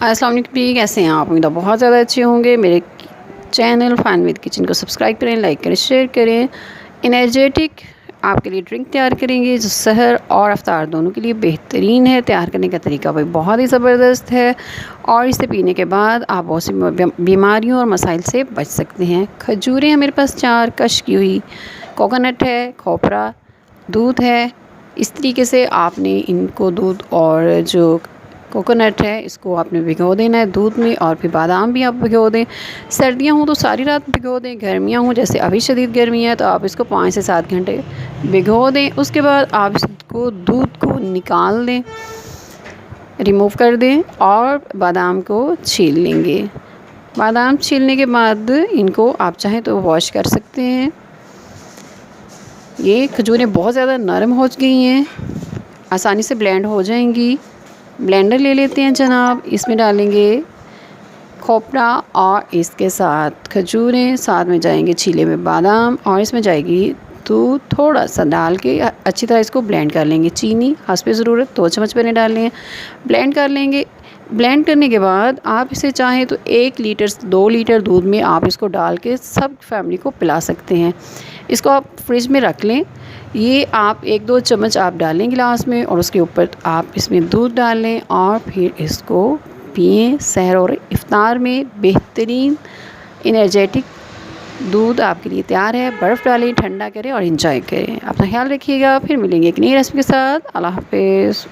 अस्सलाम वालेकुम जी, कैसे हैं आप? उम्मीद है बहुत ज़्यादा अच्छे होंगे। मेरे चैनल फ़न विद किचन को सब्सक्राइब करें, लाइक करें, शेयर करें। एनर्जेटिक आपके लिए ड्रिंक तैयार करेंगे जो सहर और अफ्तार दोनों के लिए बेहतरीन है। तैयार करने का तरीका भी बहुत ही ज़बरदस्त है और इसे पीने के बाद आप बहुत सी बीमारियों और मसाइल से बच सकते हैं। खजूरें हैं मेरे पास 4 कश की हुई, कोकोनट है, खोपरा, दूध है। इस तरीके से आपने इनको दूध और जो कोकोनट है इसको आपने भिगो देना है दूध में, और फिर बादाम भी आप भिगो दें। सर्दियाँ हों तो सारी रात भिगो दें, गर्मियाँ हों जैसे अभी शदीद गर्मी है तो आप इसको 5 से 7 घंटे भिगो दें। उसके बाद आप इसको दूध को निकाल दें, रिमूव कर दें और बादाम को छील लेंगे। बादाम छीलने के बाद इनको आप चाहें तो वॉश कर सकते हैं। ये खजूरें बहुत ज़्यादा नरम हो गई हैं, आसानी से ब्लेंड हो जाएंगी। ब्लेंडर ले लेते हैं जनाब, इसमें डालेंगे खोपरा और इसके साथ खजूरें, साथ में जाएंगे छीले में बादाम और इसमें जाएगी दूध थोड़ा सा डाल के अच्छी तरह इसको ब्लेंड कर लेंगे। चीनी हस्बे ज़रूरत 2 चम्मच मैंने डालने हैं, ब्लेंड कर लेंगे। ब्लेंड करने के बाद आप इसे चाहें तो 1 लीटर 2 लीटर दूध में आप इसको डाल के सब फैमिली को पिला सकते हैं। इसको आप फ्रिज में रख लें। ये आप 1-2 चम्मच आप डालें गिलास में और उसके ऊपर आप इसमें दूध डाल लें और फिर इसको पिएं। सहर और इफ्तार में बेहतरीन एनर्जेटिक दूध आपके लिए तैयार है। बर्फ़ डालें, ठंडा करें और एंजॉय करें। अपना ख्याल रखिएगा। फिर मिलेंगे एक नई रेसिपी के साथ। अल्लाह हाफ़िज़।